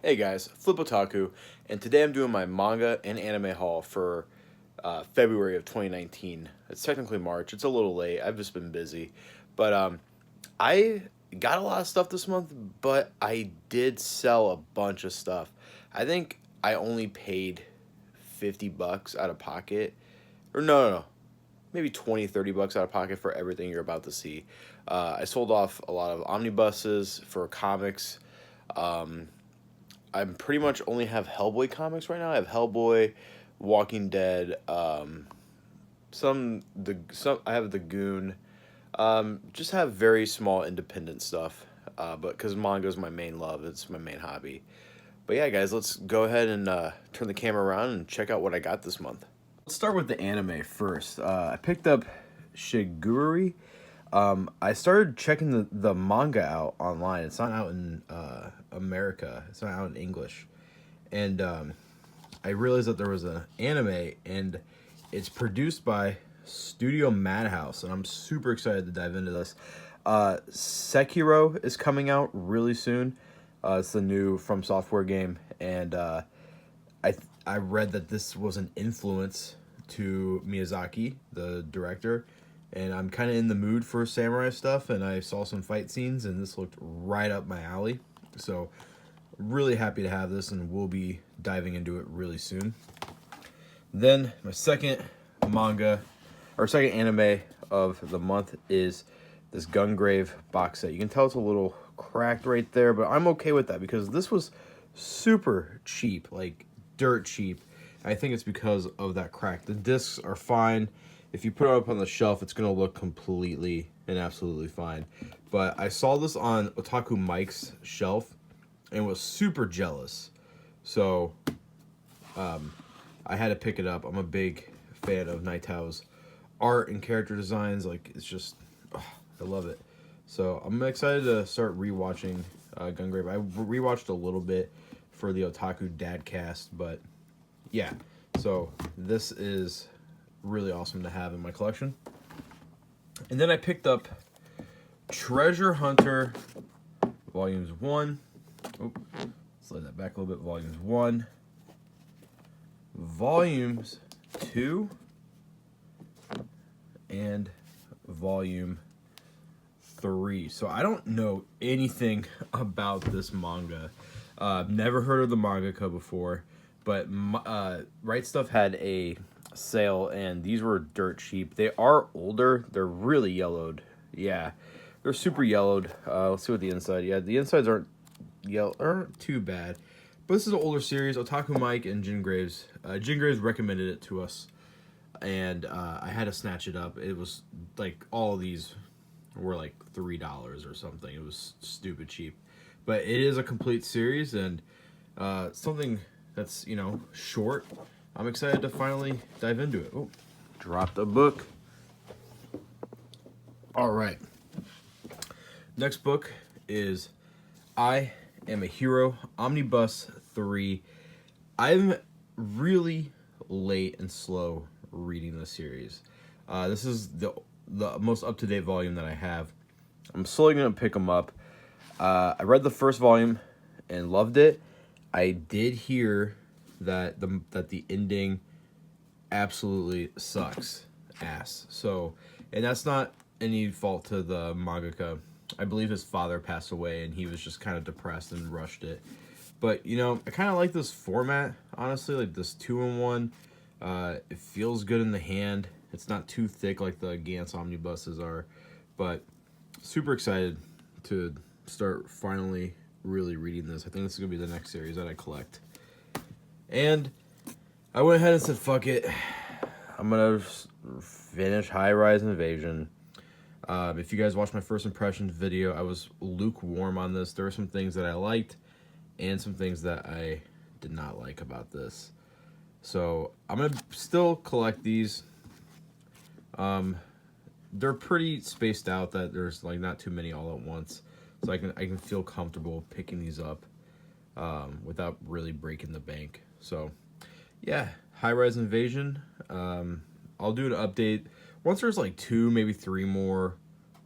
Hey guys, Flip Otaku, and today I'm doing my manga and anime haul for February of 2019. It's technically March. It's a little late. I've just been busy. But I got a lot of stuff this month, but I did sell a bunch of stuff. I think I only paid $50 out of pocket. Or no. Maybe 20, $30 out of pocket for everything you're about to see. I sold off a lot of omnibuses for comics. I pretty much only have Hellboy comics right now. I have Hellboy, Walking Dead, some I have the Goon. Just have very small independent stuff. But because manga is my main love, it's my main hobby. But yeah, guys, let's go ahead and turn the camera around and check out what I got this month. Let's start with the anime first. I picked up Shigurui. I started checking the manga out online. It's not out in America. It's not out in English. And I realized that there was an anime, and it's produced by Studio Madhouse, and I'm super excited to dive into this. Sekiro is coming out really soon. It's the new From Software game, and I read that this was an influence to Miyazaki, the director, and I'm kind of in the mood for samurai stuff, and I saw some fight scenes, and this looked right up my alley. So really happy to have this, and we'll be diving into it really soon. Then my second anime of the month is this Gungrave box set. You can tell it's a little cracked right there, but I'm okay with that because this was super cheap, like dirt cheap. I think it's because of that crack. The discs are fine. If you put it up on the shelf, it's going to look completely and absolutely fine. But I saw this on Otaku Mike's shelf and was super jealous. So I had to pick it up. I'm a big fan of Naito's art and character designs. Like, it's just, I love it. So I'm excited to start rewatching Gungrave. I rewatched a little bit for the Otaku Dadcast, but yeah. So this is really awesome to have in my collection. And then I picked up Treasure Hunter Volumes 1. Oh, slide that back a little bit. Volumes 1. Volumes 2. And Volume 3. So I don't know anything about this manga. Never heard of the mangaka before, but Right Stuff had a sale, and these were dirt cheap. They are older. They're really yellowed. Yeah, they're super yellowed. Let's see what the inside. Yeah, the insides aren't too bad, but this is an older series. Otaku Mike and Jin Graves. Jin Graves recommended it to us, and I had to snatch it up. It was like all of these were like $3 or something. It was stupid cheap, but it is a complete series, and something that's, short. I'm excited to finally dive into it. Oh, dropped a book. All right. Next book is I Am a Hero, Omnibus 3. I'm really late and slow reading this series. This is the most up-to-date volume that I have. I'm slowly going to pick them up. I read the first volume and loved it. I did hear that the ending absolutely sucks ass. So, and that's not any fault to the mangaka. I believe his father passed away, and he was just kind of depressed and rushed it. But I kind of like this format, honestly, like this 2-in-1. It feels good in the hand. It's not too thick like the Gantz omnibuses are, but super excited to start finally really reading this. I think this is gonna be the next series that I collect. And I went ahead and said, fuck it. I'm going to finish High Rise Invasion. If you guys watched my first impressions video, I was lukewarm on this. There were some things that I liked and some things that I did not like about this. So I'm going to still collect these. They're pretty spaced out that there's like not too many all at once. So I can feel comfortable picking these up without really breaking the bank. So, yeah, High Rise Invasion. I'll do an update once there's like 2, maybe 3 more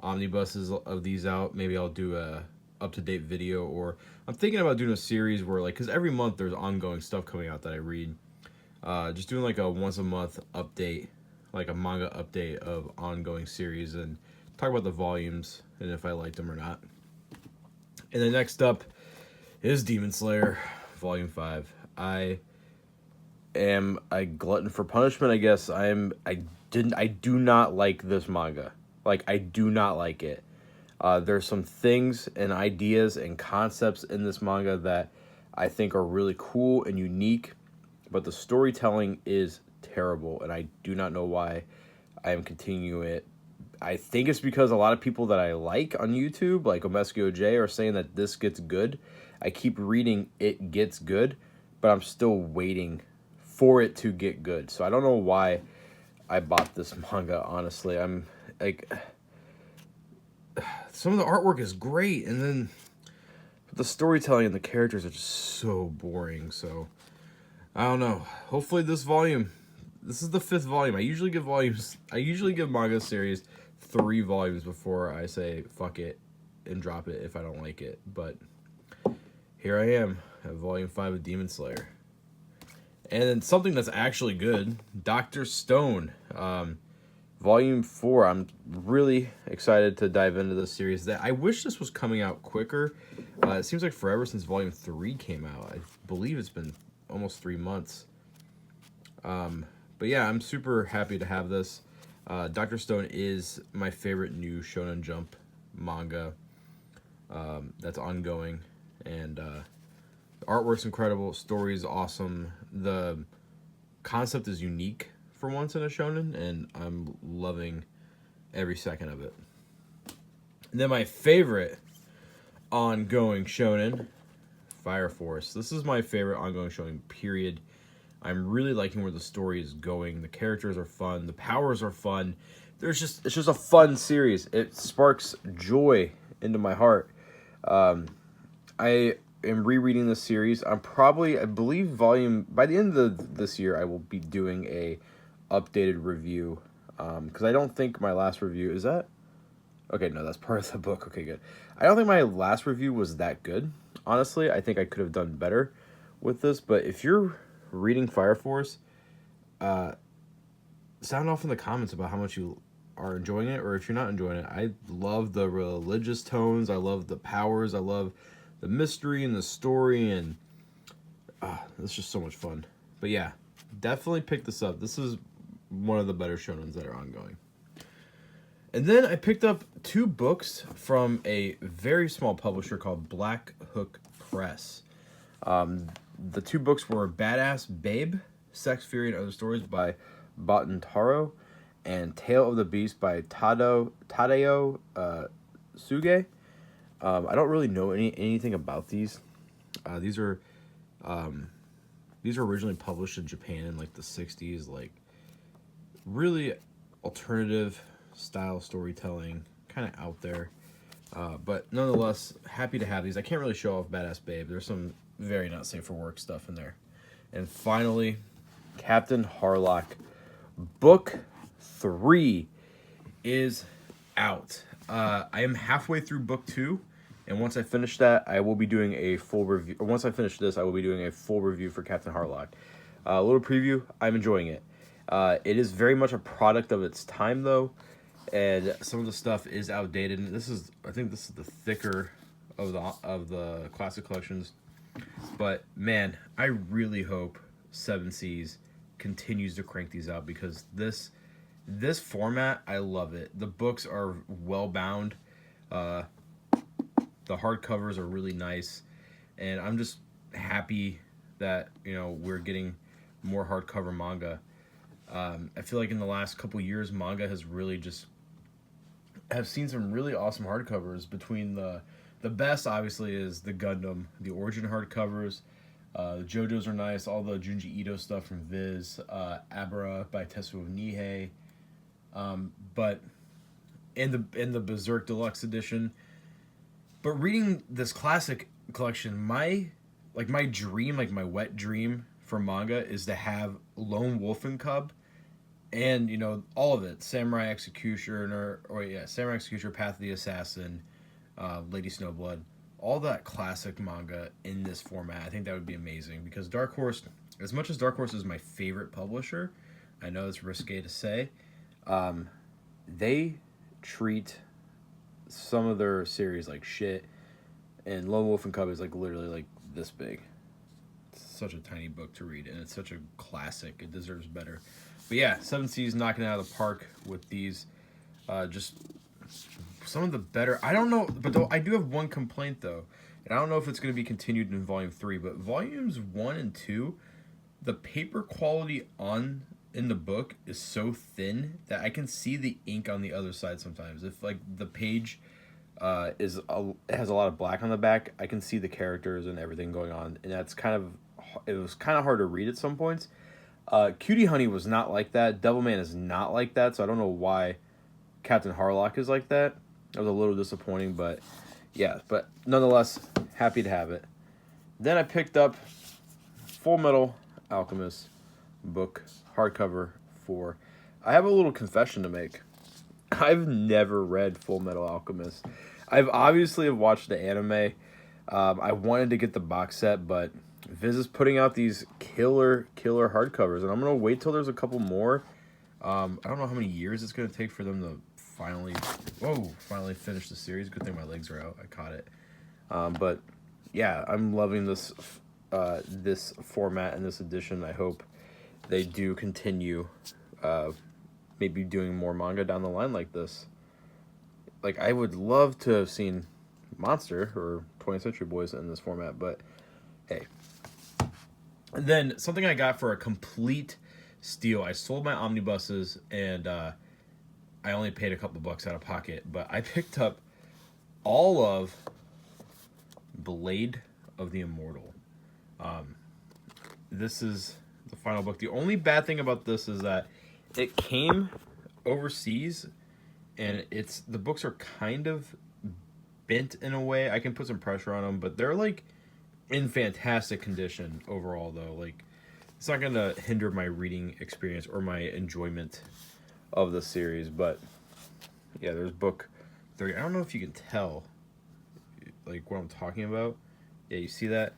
omnibuses of these out. Maybe I'll do a up-to-date video, or I'm thinking about doing a series where, like, because every month there's ongoing stuff coming out that I read. Just doing like a once a month update, like a manga update of ongoing series, and talk about the volumes and if I liked them or not. And then next up is Demon Slayer, Volume 5. I am a glutton for punishment, I guess. I do not like this manga. Like, I do not like it. There's some things and ideas and concepts in this manga that I think are really cool and unique, but the storytelling is terrible, and I do not know why I am continuing it. I think it's because a lot of people that I like on YouTube, like Omesky OJ, are saying that this gets good. I keep reading it gets good, but I'm still waiting for it to get good. So I don't know why I bought this manga, honestly. I'm like, some of the artwork is great, and then the storytelling and the characters are just so boring. So I don't know. Hopefully this is the 5th volume. I usually give manga series 3 volumes before I say fuck it and drop it if I don't like it. But here I am at volume 5 of Demon Slayer. And then something that's actually good, Dr. Stone, volume 4. I'm really excited to dive into this series. That I wish this was coming out quicker. It seems like forever since volume 3 came out. I believe it's been almost 3 months. But yeah, I'm super happy to have this. Dr. Stone is my favorite new Shonen Jump manga that's ongoing, and the artwork's incredible, story is awesome, the concept is unique for once in a shonen, and I'm loving every second of it. And then my favorite ongoing shonen, Fire Force. This is my favorite ongoing shonen, period. I'm really liking where the story is going. The characters are fun. The powers are fun. It's just a fun series. It sparks joy into my heart. I am rereading this series. I believe by the end of this year, I will be doing a updated review. Because I don't think my last review, is that? Okay, no, that's part of the book. Okay, good. I don't think my last review was that good. Honestly, I think I could have done better with this. But if you're reading Fire Force, sound off in the comments about how much you are enjoying it, or if you're not enjoying it. I love the religious tones. I love the powers. I love the mystery and the story, and it's just so much fun. But yeah, definitely pick this up. This is one of the better shonens that are ongoing. And then I picked up 2 books from a very small publisher called Black Hook Press. The 2 books were Badass Babe, Sex, Fury, and Other Stories by Botan Taro, and Tale of the Beast by Tadao Suge. I don't really know anything about these. These are originally published in Japan in like the 60s, like really alternative style storytelling, kind of out there. But nonetheless, happy to have these. I can't really show off Badass Babe. There's some very not safe for work stuff in there. And finally, Captain Harlock, book 3 is out. I am halfway through book 2, and once I finish that, I will be doing a full review. Or once I finish this, I will be doing a full review for Captain Harlock. A little preview. I'm enjoying it. It is very much a product of its time, though, and some of the stuff is outdated. And I think this is the thicker of the classic collections. But man, I really hope Seven Seas continues to crank these out, because this format, I love it. The books are well bound. The hardcovers are really nice, and I'm just happy that we're getting more hardcover manga. I feel like in the last couple years, manga has really just have seen some really awesome hardcovers. Between the best, obviously, is the Gundam, the Origin hardcovers. The JoJo's are nice. All the Junji Ito stuff from Viz, Abra by Tetsuo Nihei. But in the Berserk Deluxe Edition. But reading this classic collection, my dream, like my wet dream for manga, is to have Lone Wolf and Cub, and all of it: Samurai Executioner, Samurai Executioner, Path of the Assassin, Lady Snowblood, all that classic manga in this format. I think that would be amazing because Dark Horse, as much as Dark Horse is my favorite publisher, I know it's risque to say, they treat some of their series like shit, and Lone Wolf and Cub is like literally like this big. It's such a tiny book to read, and it's such a classic. It deserves better. But yeah, Seven Seas knocking it out of the park with these. Just some of the better. I don't know, but though I do have one complaint though, and I don't know if it's going to be continued in Volume 3. But Volumes 1 and 2, the paper quality on in the book is so thin that I can see the ink on the other side sometimes. If like the page has a lot of black on the back, I can see the characters and everything going on, and it was kind of hard to read at some points. Cutie Honey was not like that. Devilman is not like that, so I don't know why Captain Harlock is like that. That was a little disappointing, but yeah, but nonetheless, happy to have it. Then I picked up Full Metal Alchemist book, hardcover 4. I have a little confession to make. I've never read Full Metal Alchemist. I've obviously watched the anime. I wanted to get the box set, but Viz is putting out these killer hardcovers, and I'm gonna wait till there's a couple more. I don't know how many years it's gonna take for them to finally finish the series. Good thing my legs are out. I caught it. But yeah, I'm loving this this format and this edition. I hope they do continue maybe doing more manga down the line like this. Like, I would love to have seen Monster or 20th Century Boys in this format, but hey. And then something I got for a complete steal. I sold my omnibuses, and I only paid a couple bucks out of pocket, but I picked up all of Blade of the Immortal. This is the final book. The only bad thing about this is that it came overseas, and the books are kind of bent in a way. I can put some pressure on them, but they're like in fantastic condition overall, though. Like, it's not going to hinder my reading experience or my enjoyment of the series. But yeah, there's book 30. I don't know if you can tell like what I'm talking about. Yeah, you see that?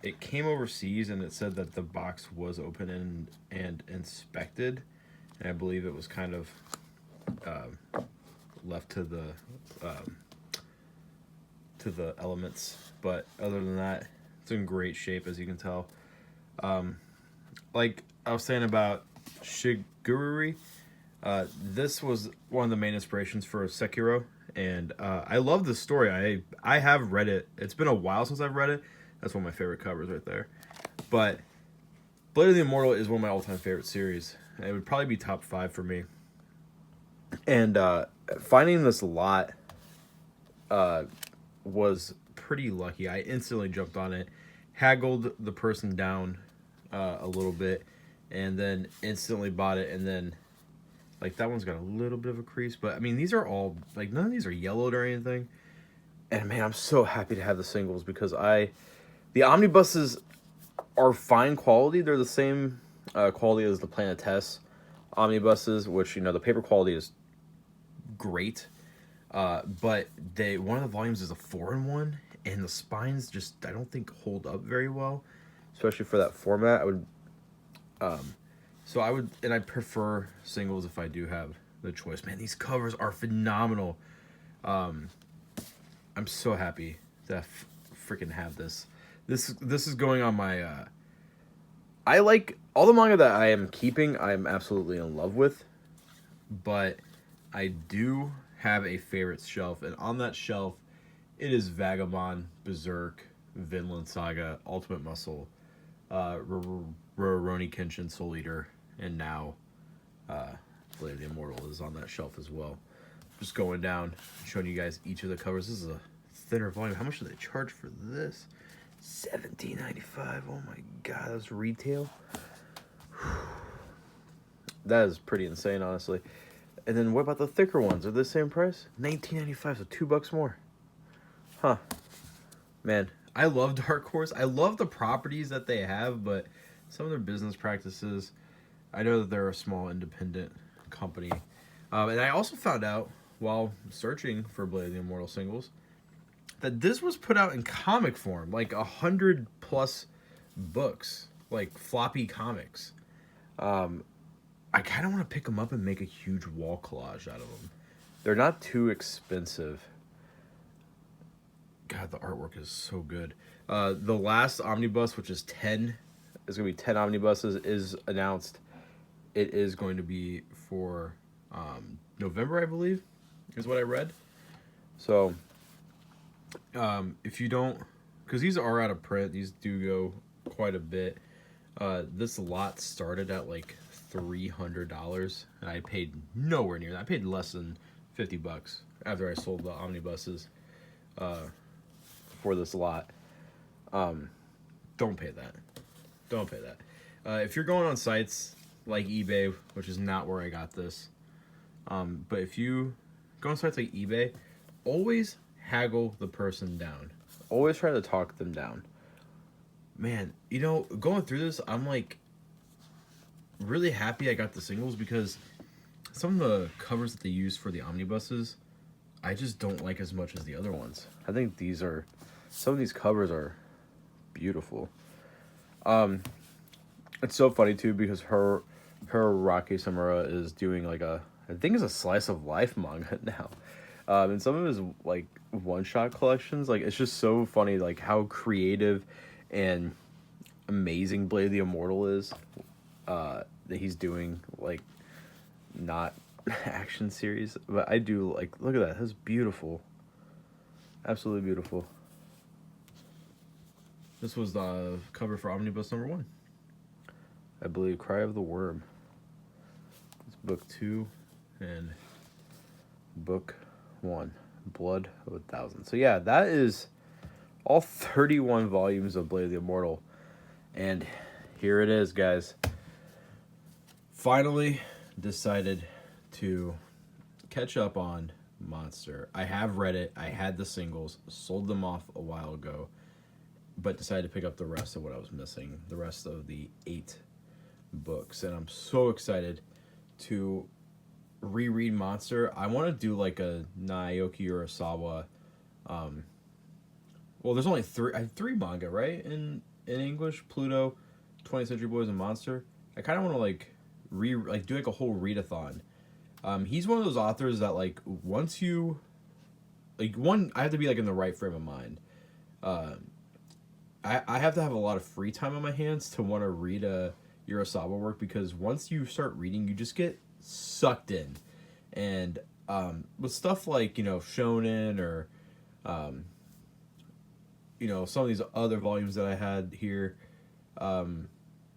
It came overseas, and it said that the box was open and inspected, and I believe it was kind of left to the elements. But other than that, it's in great shape, as you can tell. Like I was saying about Shigurui, this was one of the main inspirations for Sekiro, and I love this story. I have read it. It's been a while since I've read it. That's one of my favorite covers right there. But Blade of the Immortal is one of my all-time favorite series. It would probably be top 5 for me. And finding this lot was pretty lucky. I instantly jumped on it, haggled the person down a little bit, and then instantly bought it. And then, like, that one's got a little bit of a crease, but I mean, these are all, like, none of these are yellowed or anything. And man, I'm so happy to have the singles because the omnibuses are fine quality. They're the same quality as the Planet Test omnibuses, which, you know, the paper quality is great. But one of the volumes is a 4-in-1, and the spines just, I don't think, hold up very well, especially for that format. I prefer singles if I do have the choice. Man, these covers are phenomenal. I'm so happy to freaking have this. This is going on my. I like all the manga that I am keeping. I am absolutely in love with, but I do have a favorite shelf, and on that shelf, it is Vagabond, Berserk, Vinland Saga, Ultimate Muscle, Rurouni Kenshin, Soul Eater, and now Blade of the Immortal is on that shelf as well. Just going down, showing you guys each of the covers. This is a thinner volume. How much do they charge for this? $17.95. Oh my god, that's retail. That is pretty insane, honestly. And then what about the thicker ones? Are they the same price? $19.95, so $2 more. Huh. Man, I love Dark Horse. I love the properties that they have, but some of their business practices, I know that they're a small independent company. And I also found out while searching for Blade of the Immortal singles, that this was put out in comic form, like 100+ books, like floppy comics. I kind of want to pick them up and make a huge wall collage out of them. They're not too expensive. God, the artwork is so good. The last omnibus, which is 10, It's going to be 10 omnibuses, is announced. it is going to be for November, I believe, is what I read. So, If you don't, because these are out of print, these do go quite a bit. This lot started at like $300, and I paid nowhere near that. I paid less than $50 after I sold the omnibuses. for this lot. Don't pay that. Don't pay that. If you're going on sites like eBay, which is not where I got this, but if you go on sites like eBay, always haggle the person down. Always try to talk them down. Man, you know, going through this, I'm like really happy I got the singles because some of the covers that they use for the omnibuses, I just don't like as much as the other ones. I think some of these covers are beautiful. It's so funny too because her Rocky Samura is doing like I think it's a slice of life manga now. And some of his like one-shot collections, like it's just so funny like how creative and amazing Blade of the Immortal is, that he's doing like not action series, but I do like, look at that, that's beautiful, absolutely beautiful. This was the cover for omnibus number 1. I believe Cry of the Worm. It's book 2 and book 1, Blood of 1,000. So yeah, that is all 31 volumes of Blade of the Immortal. And here it is, guys. Finally decided to catch up on Monster. I have read it. I had the singles, sold them off a while ago, but decided to pick up the rest of what I was missing, the rest of the 8 books. And I'm so excited to reread Monster. I want to do like a Naoki Urasawa. Well, there's only 3. I have 3 manga, right? In English: Pluto, 20th Century Boys, and Monster. I kind of want to like do like a whole readathon. He's one of those authors that like once you like I have to be like in the right frame of mind. I have to have a lot of free time on my hands to want to read a Urasawa work, because once you start reading, you just get sucked in. And with stuff like, you know, Shonen or you know, some of these other volumes that I had here,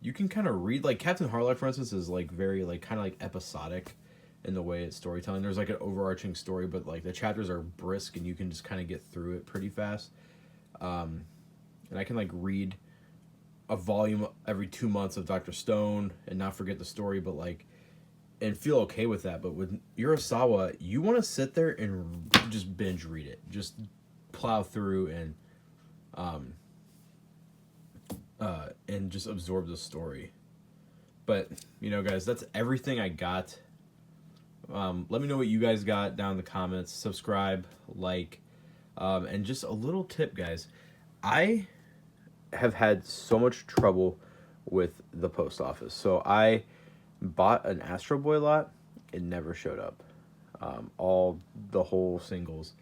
you can kind of read, like Captain Harlock, for instance, is like very like kind of like episodic in the way it's storytelling. There's like an overarching story, but like the chapters are brisk and you can just kind of get through it pretty fast. And I can like read a volume every 2 months of Dr. Stone and not forget the story, but like, and feel okay with that. But with Urasawa, you want to sit there and just binge read it, just plow through and just absorb the story. But you know, guys, that's everything I got. Let me know what you guys got down in the comments. Subscribe, like, and just a little tip, guys. I Have had so much trouble with the post office. So I bought an Astro Boy lot. It never showed up. The whole singles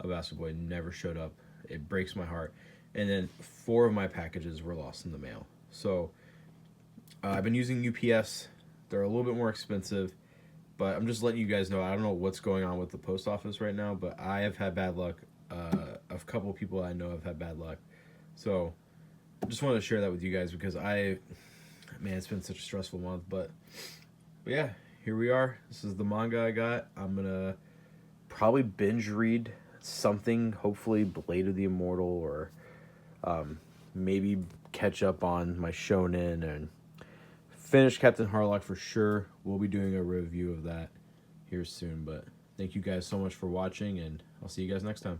of Astro Boy never showed up. It breaks my heart. And then 4 of my packages were lost in the mail. So I've been using UPS. They're a little bit more expensive, but I'm just letting you guys know. I don't know what's going on with the post office right now, but I have had bad luck. A couple of people I know have had bad luck. So I just wanted to share that with you guys because man, it's been such a stressful month. But yeah, here we are. This is the manga I got. I'm going to probably binge read something, hopefully Blade of the Immortal, or maybe catch up on my Shonen and finish Captain Harlock for sure. We'll be doing a review of that here soon. But thank you guys so much for watching, and I'll see you guys next time.